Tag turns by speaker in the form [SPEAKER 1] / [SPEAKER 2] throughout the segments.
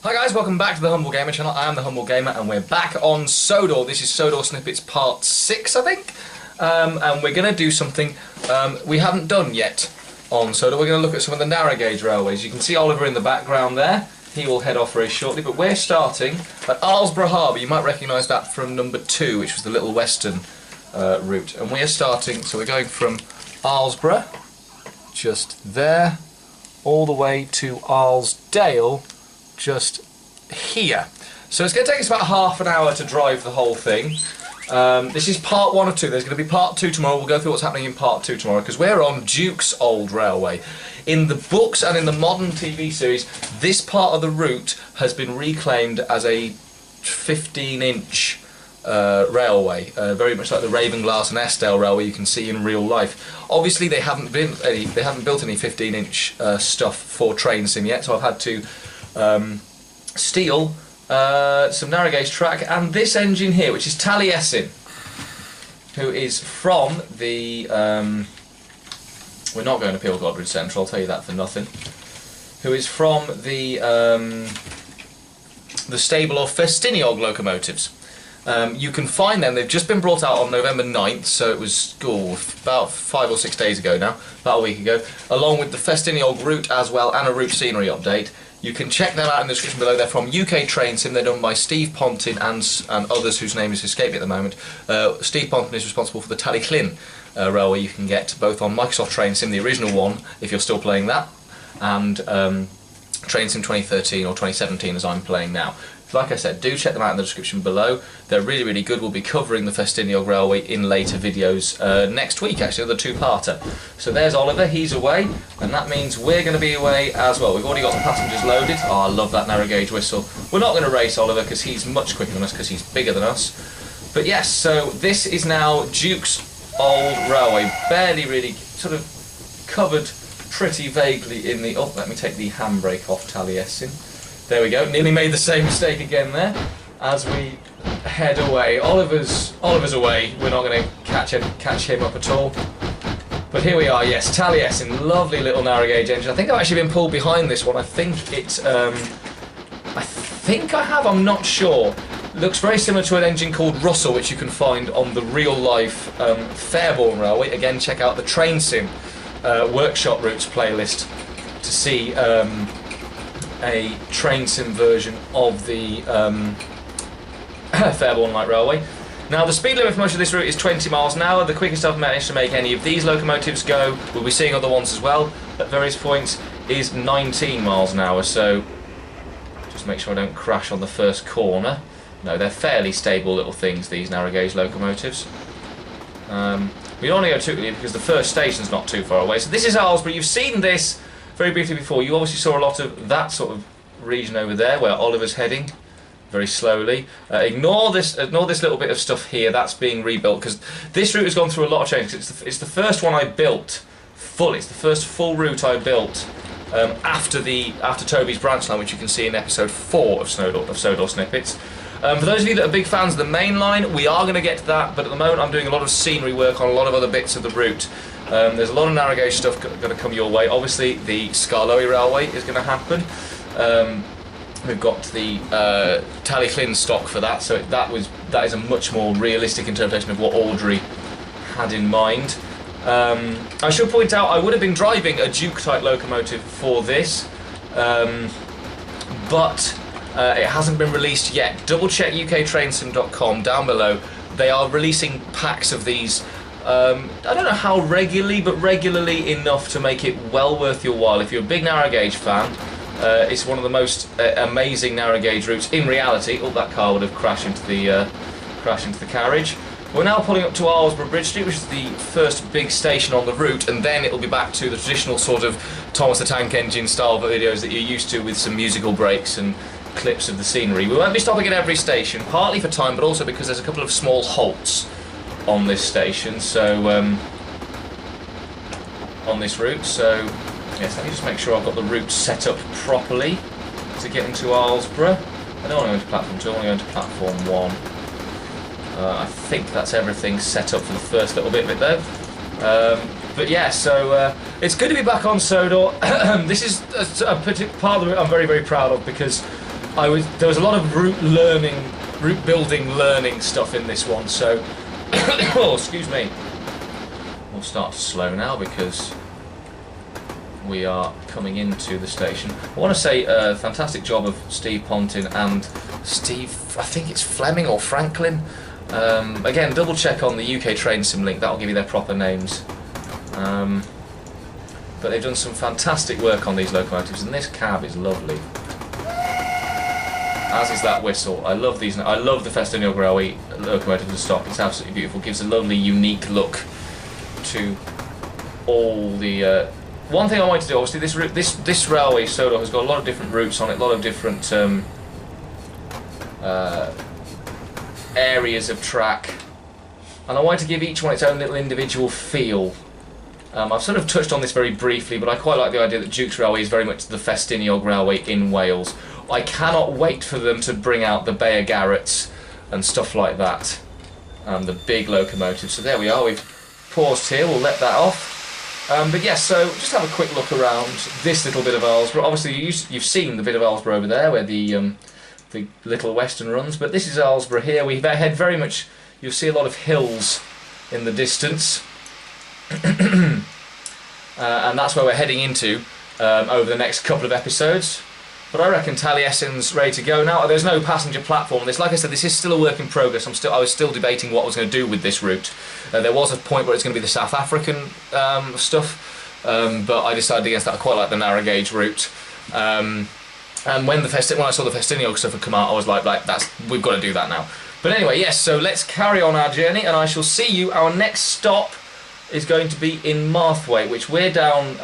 [SPEAKER 1] Hi guys, welcome back to the Humble Gamer channel. I am the Humble Gamer and we're back on Sodor. This is Sodor Snippets part 6, I think. And we're going to do something we haven't done yet on Sodor. We're going to look at some of the narrow gauge railways. You can see Oliver in the background there. He will head off very shortly, but we're starting at Arlesdale Harbour. You might recognise that from number 2, which was the Little Western route. And we're starting, so we're going from Arlesdale, just there, all the way to Arlesdale, just here. So it's going to take us about half an hour to drive the whole thing. This is part 1 of 2. There's going to be part 2 tomorrow. We'll go through what's happening in part 2 tomorrow, because we're on Duke's old railway. In the books and in the modern TV series, this part of the route has been reclaimed as a 15-inch railway, very much like the Ravenglass and Eskdale railway you can see in real life. Obviously, they haven't built any 15-inch stuff for train sim yet, so I've had to steal some narrow gauge track and this engine here, which is Taliesin, who is from the we're not going to Peel Godbridge Central, I'll tell you that for nothing, who is from the stable of Ffestiniog locomotives. You can find them, they've just been brought out on November 9th, so it was about 5 or 6 days ago now, about a week ago, along with the Ffestiniog route as well and a route scenery update. You can check them out in the description below. They're from UK Train Sim. They're done by Steve Pontin and others whose name is escaping at the moment. Steve Pontin is responsible for the Taliesin railway you can get both on Microsoft Train Sim, the original one, if you're still playing that, and Train Sim 2013 or 2017 as I'm playing now. Like I said, do check them out in the description below. They're really, really good. We'll be covering the Ffestiniog Railway in later videos next week, actually, the two-parter. So there's Oliver, he's away, and that means we're going to be away as well. We've already got the passengers loaded. Oh, I love that narrow gauge whistle. We're not going to race Oliver because he's much quicker than us, because he's bigger than us. But yes, so this is now Duke's old railway, barely really sort of covered pretty vaguely in the... Oh, let me take the handbrake off Taliesin. There we go, nearly made the same mistake again there as we head away. Oliver's away, we're not going to catch him up at all. But here we are, yes, Taliesin, lovely little narrow gauge engine. I think I've actually been pulled behind this one. I think I'm not sure. Looks very similar to an engine called Russell, which you can find on the real life Fairborn Railway. Again, check out the Train Sim workshop routes playlist to see a train sim version of the Fairborn Light Railway. Now the speed limit for most of this route is 20 miles an hour. The quickest I've managed to make any of these locomotives go, we'll be seeing other ones as well at various points, is 19 miles an hour, so just make sure I don't crash on the first corner. No, they're fairly stable little things, these narrow gauge locomotives. We don't want to go too quickly because the first station's not too far away. So this is Arlesdale. You've seen this very briefly before. You obviously saw a lot of that sort of region over there where Oliver's heading very slowly. Ignore this little bit of stuff here. That's being rebuilt because this route has gone through a lot of changes. It's the first one I built full. It's the first full route I built after Toby's branch line, which you can see in episode 4 of Sodor Snippets. For those of you that are big fans of the main line, we are going to get to that, but at the moment I'm doing a lot of scenery work on a lot of other bits of the route. There's a lot of narrow gauge stuff going to come your way. Obviously the Skarloey Railway is going to happen. We've got the Taliesin stock for that, so that is a much more realistic interpretation of what Awdry had in mind. I should point out I would have been driving a Duke-type locomotive for this, but it hasn't been released yet. Double check uktrainsim.com down below. They are releasing packs of these. I don't know how regularly, but regularly enough to make it well worth your while. If you're a big narrow gauge fan, it's one of the most amazing narrow gauge routes in reality. Oh, that car would have crashed into the carriage. We're now pulling up to Arlesdale Bridge Street, which is the first big station on the route, and then it'll be back to the traditional sort of Thomas the Tank Engine style videos that you're used to, with some musical breaks and clips of the scenery. We won't be stopping at every station, partly for time, but also because there's a couple of small halts on this station, so on this route. So yes, let me just make sure I've got the route set up properly to get into Arlesdale. I don't want to go into platform 2, I want to go into platform 1. I think that's everything set up for the first little bit of it though. But yeah, so it's good to be back on Sodor. This is a particular part of it I'm very, very proud of, because there was a lot of route building learning stuff in this one, so oh, excuse me. We'll start to slow now because we are coming into the station. I want to say a fantastic job of Steve Pontin and Steve, I think it's Fleming or Franklin. Again, double check on the UK Train Sim link, that'll give you their proper names. But they've done some fantastic work on these locomotives, and this cab is lovely. As is that whistle. I love these. I love the Ffestiniog Railway locomotive in stock. It's absolutely beautiful. Gives a lovely, unique look to all the. One thing I wanted to do, obviously, this railway Sodor has got a lot of different routes on it, a lot of different areas of track, and I wanted to give each one its own little individual feel. I've sort of touched on this very briefly, but I quite like the idea that Duke's Railway is very much the Ffestiniog Railway in Wales. I cannot wait for them to bring out the Bayer Garretts and stuff like that, the big locomotives. So there we are, we've paused here, we'll let that off. But yes, so just have a quick look around this little bit of Arlesdale. Obviously you've seen the bit of Arlesdale over there where the Little Western runs, but this is Arlesdale here. We head very much, you'll see a lot of hills in the distance. And that's where we're heading into over the next couple of episodes. But I reckon Taliesin's ready to go now. There's no passenger platform on this. Like I said, this is still a work in progress. I was still debating what I was going to do with this route. There was a point where it's going to be the South African stuff, but I decided against that. I quite like the narrow gauge route. And when I saw the Ffestiniog stuff had come out, I was like, we've got to do that now. But anyway, yes. So let's carry on our journey, and I shall see you. Our next stop is going to be in Mathwaite, which we're down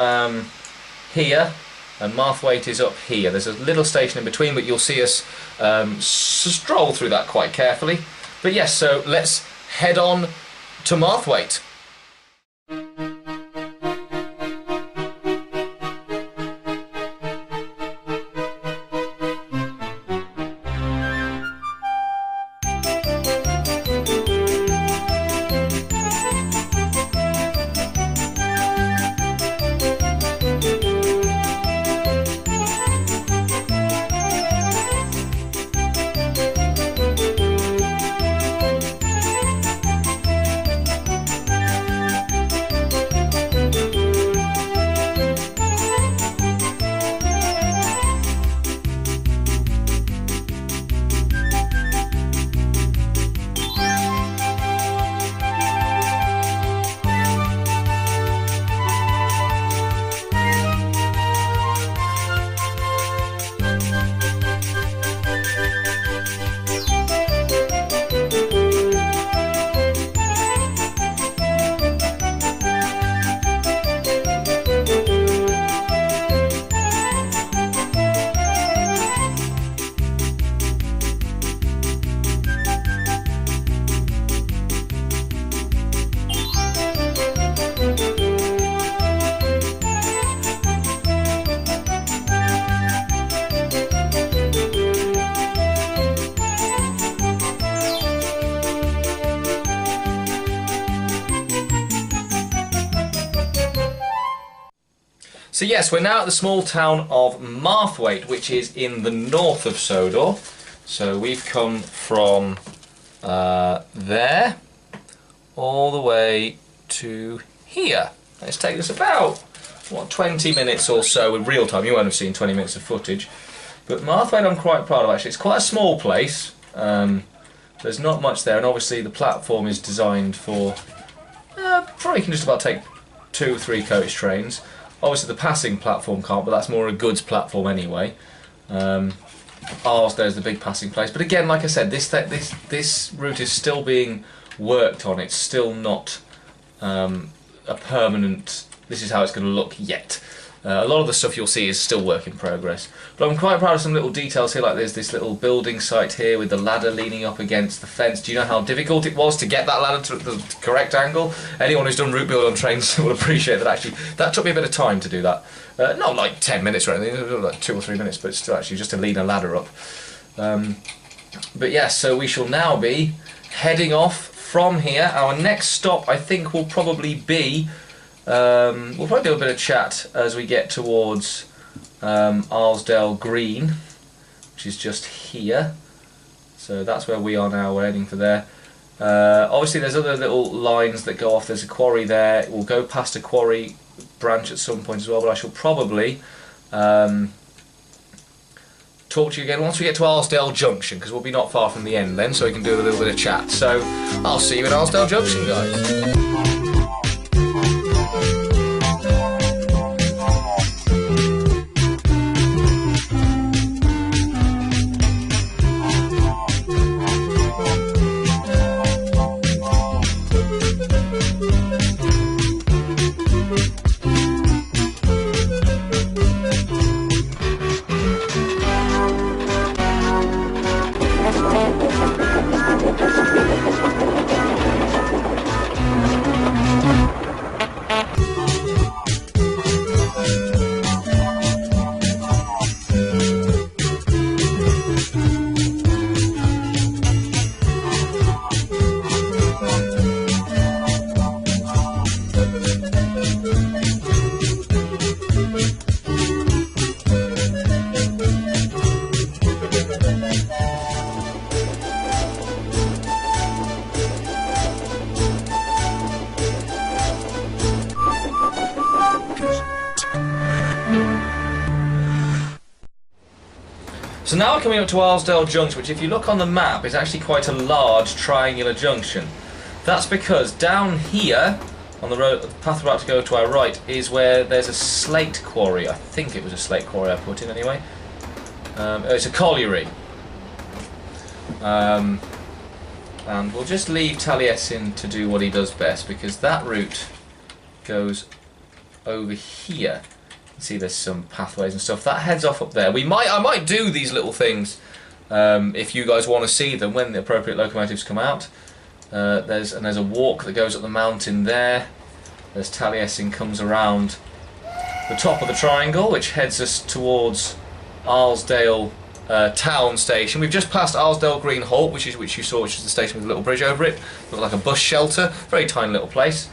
[SPEAKER 1] here, and Mathwaite is up here. There's a little station in between, but you'll see us stroll through that quite carefully. But yes, so let's head on to Mathwaite. So yes, we're now at the small town of Mathwaite, which is in the north of Sodor. So we've come from there all the way to here. It's taken us about, what, 20 minutes or so in real time. You won't have seen 20 minutes of footage. But Mathwaite I'm quite proud of actually. It's quite a small place. There's not much there, and obviously the platform is designed for, probably can just about take 2 or 3 coach trains. Obviously the passing platform can't, but that's more a goods platform anyway. Arlesdale is the big passing place, but again, like I said, this route is still being worked on. It's still not a permanent, this is how it's going to look yet. A lot of the stuff you'll see is still work in progress. But I'm quite proud of some little details here, like there's this little building site here with the ladder leaning up against the fence. Do you know how difficult it was to get that ladder to the correct angle? Anyone who's done route build on trains will appreciate that actually. That took me a bit of time to do that. Not like 10 minutes or anything, like 2 or 3 minutes, but still actually just to lean a ladder up. But yes, so we shall now be heading off from here. Our next stop I think will probably be we'll probably do a bit of chat as we get towards Arlesdale Green, which is just here. So that's where we are now, we're heading for there. Obviously there's other little lines that go off, there's a quarry there, we'll go past a quarry branch at some point as well, but I shall probably talk to you again once we get to Arlesdale Junction, because we'll be not far from the end then, so we can do a little bit of chat. So I'll see you in Arlesdale Junction, guys. So now we're coming up to Arlesdale Junction, which if you look on the map is actually quite a large triangular junction. That's because down here, on the road, the path we're about to go to our right, is where there's a slate quarry. I think it was a slate quarry I put in anyway. It's a colliery. And we'll just leave Taliesin to do what he does best, because that route goes over here. See, there's some pathways and stuff that heads off up there. I might do these little things if you guys want to see them when the appropriate locomotives come out. There's a walk that goes up the mountain there. There's Taliesin comes around the top of the triangle, which heads us towards Arlesdale town station. We've just passed Arlesdale Green Halt, which you saw, which is the station with a little bridge over it. Looked like a bus shelter. Very tiny little place.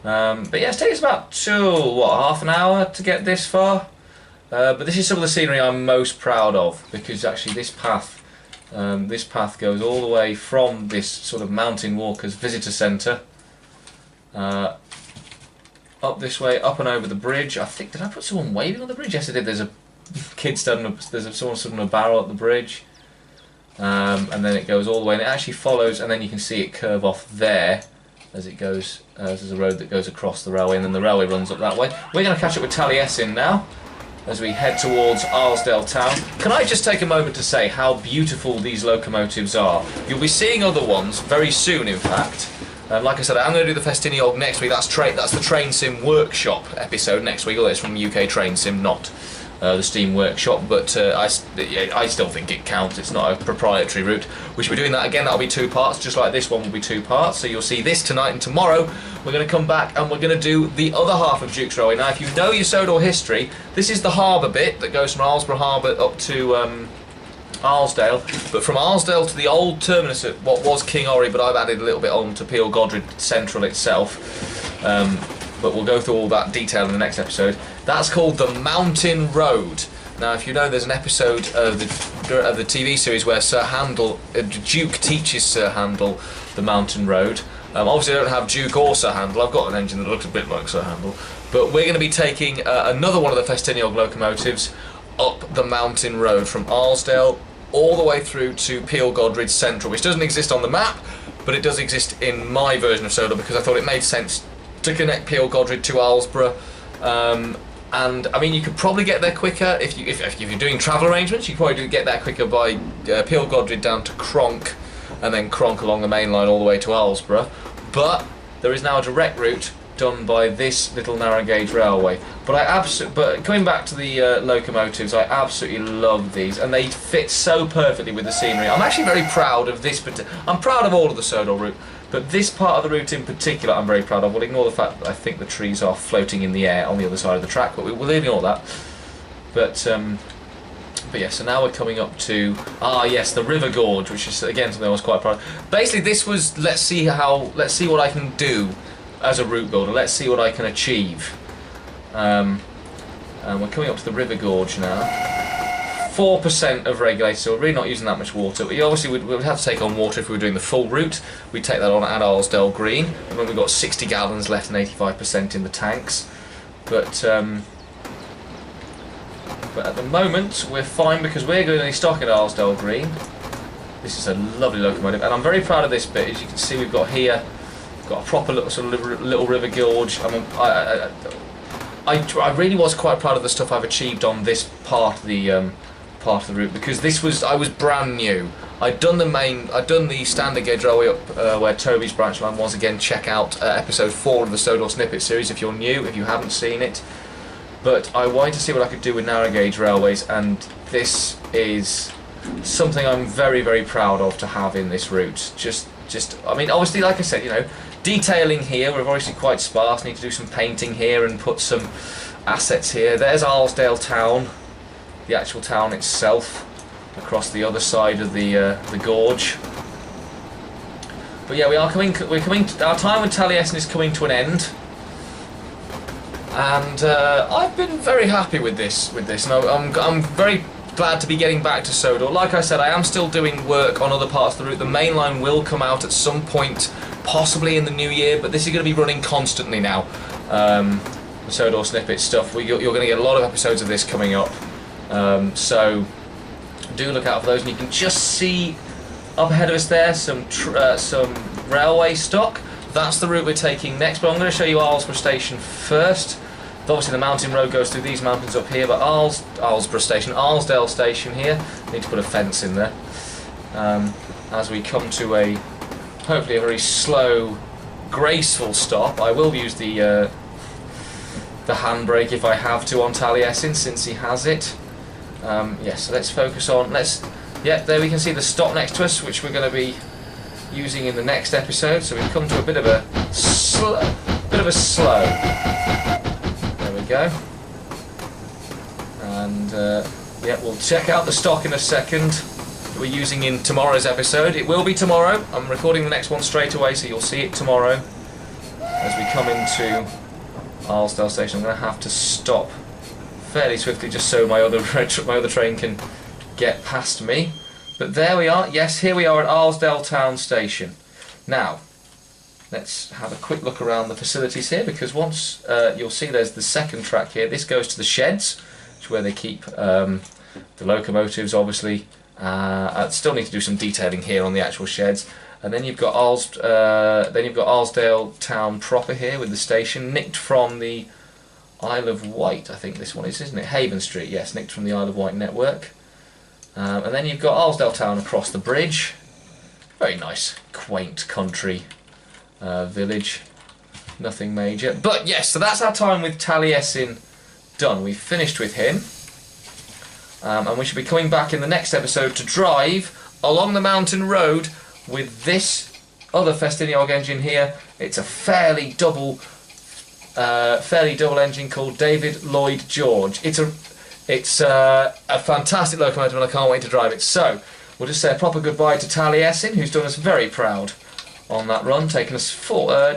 [SPEAKER 1] But yeah, it's taken us about half an hour to get this far. But this is some of the scenery I'm most proud of, because actually this path goes all the way from this sort of mountain walkers visitor centre up this way, up and over the bridge. I think, did I put someone waving on the bridge? Yes, I did. There's a kid standing. Someone stood on a barrel at the bridge, and then it goes all the way, and it actually follows, and then you can see it curve off there. As it goes, there's a road that goes across the railway, and then the railway runs up that way. We're going to catch up with Taliesin now, as we head towards Arlesdale town. Can I just take a moment to say how beautiful these locomotives are? You'll be seeing other ones very soon, in fact. Like I said, I'm going to do the Ffestiniog next week. That's the Train Sim Workshop episode next week. Although it's from UK Train Sim, not the Steam Workshop, but I still think it counts. It's not a proprietary route. We should be doing that again. That'll be 2 parts, just like this one will be 2 parts. So you'll see this tonight, and tomorrow we're going to come back and we're going to do the other half of Duke's Railway. Now, if you know your Sodor history, this is the harbour bit that goes from Arlesborough Harbour up to Arlesdale, but from Arlesdale to the old terminus at what was King Awdry, but I've added a little bit on to Peel Godred Central itself. But we'll go through all that detail in the next episode. That's called the Mountain Road. Now, if you know, there's an episode of the TV series where Duke teaches Sir Handel the Mountain Road. Obviously, I don't have Duke or Sir Handel. I've got an engine that looks a bit like Sir Handel. But we're going to be taking another one of the Ffestiniog locomotives up the Mountain Road from Arlesdale all the way through to Peel Godred Central, which doesn't exist on the map, but it does exist in my version of Sodor, because I thought it made sense to connect Peel Godred to Arlesborough. And I mean, you could probably get there quicker if you're doing travel arrangements. You could probably get there quicker by Peel Godred down to Cronk, and then Cronk along the main line all the way to Arlesborough. But there is now a direct route done by this little narrow gauge railway. But coming back to the locomotives, I absolutely love these, and they fit so perfectly with the scenery. I'm actually very proud of this. I'm proud of all of the Sodor route, but this part of the route in particular I'm very proud of. We'll ignore the fact that I think the trees are floating in the air on the other side of the track, but we'll ignore that. But yeah, so now we're coming up to the River Gorge, which is again something I was quite proud of. Basically, this was let's see what I can do as a route builder. Let's see what I can achieve. And we're coming up to the River Gorge now. 4% of regulator, so we're really not using that much water. We obviously would have to take on water if we were doing the full route. We'd take that on at Arlesdale Green, and then we've got 60 gallons left and 85% in the tanks. But at the moment we're fine because we're going to stock at Arlesdale Green. This is a lovely locomotive, and I'm very proud of this bit. As you can see, we've got here, got a proper little sort of little river gorge. I really was quite proud of the stuff I've achieved on this part of the route, because I was brand new. I'd done the standard gauge railway up where Toby's branch line was. Again, check out episode 4 of the Sodor Snippets series if you're new, if you haven't seen it. But I wanted to see what I could do with narrow gauge railways, and this is something I'm very, very proud of to have in this route. I mean, obviously, like I said, you know, detailing here, we're obviously quite sparse. Need to do some painting here and put some assets here. There's Arlesdale town, the actual town itself, across the other side of the gorge. But yeah, we're coming. Our time with Taliesin is coming to an end, and I've been very happy with this. And I'm very glad to be getting back to Sodor. Like I said, I am still doing work on other parts of the route. The main line will come out at some point, possibly in the new year, but this is going to be running constantly now. The Sodor Snippet stuff. You're going to get a lot of episodes of this coming up. So do look out for those, and you can just see up ahead of us there some railway stock. That's the route we're taking next, but I'm going to show you Arlesborough Station first. Obviously the mountain road goes through these mountains up here, but Arlesborough Station, Arlesdale Station here, need to put a fence in there. As we come to hopefully a very slow, graceful stop. I will use the handbrake if I have to on Taliesin, since he has it. Yes, so let's focus on, yeah, there we can see the stop next to us, which we're going to be using in the next episode. So we've come to a bit of a slow. There we go. And yeah, we'll check out the stock in a second that we're using in tomorrow's episode. It will be tomorrow. I'm recording the next one straight away, so you'll see it tomorrow. As we come into Arlesdale Station, I'm going to have to stop fairly swiftly just so my other train can get past me. But there we are. Yes, here we are at Arlesdale Town Station. Now, let's have a quick look around the facilities here, because once you'll see there's the second track here. This goes to the sheds, which is where they keep the locomotives, obviously. I still need to do some detailing here on the actual sheds. And then you've got Arlesdale Town proper here with the station, nicked from the Isle of Wight, I think this one is, isn't it? Haven Street, yes, nicked from the Isle of Wight network. And then you've got Arlesdale Town across the bridge. Very nice, quaint country village. Nothing major. But yes, so that's our time with Taliesin done. We've finished with him. And we should be coming back in the next episode to drive along the mountain road with this other Ffestiniog engine here. It's a fairly double engine called David Lloyd George. It's a fantastic locomotive, and I can't wait to drive it. So we'll just say a proper goodbye to Taliesin, who's done us very proud on that run, taking us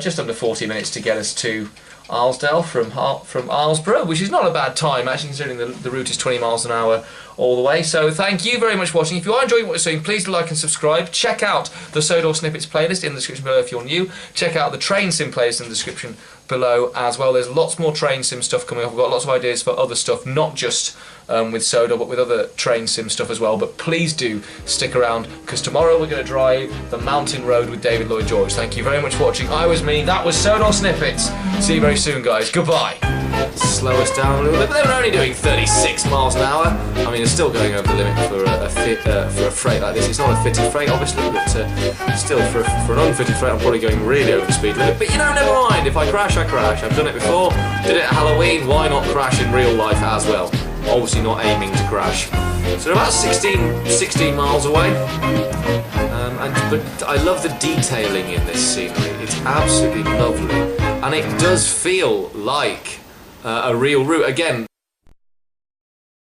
[SPEAKER 1] just under 40 minutes to get us to Arlesdale from Arlesborough, which is not a bad time actually, considering the route is 20 miles an hour all the way. So thank you very much for watching. If you are enjoying what we're seeing, please do like and subscribe. Check out the Sodor Snippets playlist in the description below if you're new. Check out the Train Sim playlist in the description below as well. There's lots more Train Sim stuff coming up. We've got lots of ideas for other stuff, not just with Sodor, but with other Train Sim stuff as well. But please do stick around, because tomorrow we're going to drive the mountain road with David Lloyd George. Thank you very much for watching. I was me, that was Sodor Snippets. See you very soon, guys. Goodbye. Slow us down a little bit, but they were only doing 36 miles an hour. I mean, it's still going over the limit for a freight like this. It's not a fitted freight, obviously, but still, for an unfitted freight, I'm probably going really over the speed limit. But you know, never mind. If I crash, I crash. I've done it before. Did it at Halloween. Why not crash in real life as well? Obviously not aiming to crash. So about 16 miles away. But I love the detailing in this scenery. It's absolutely lovely, and it does feel like a real route. Again,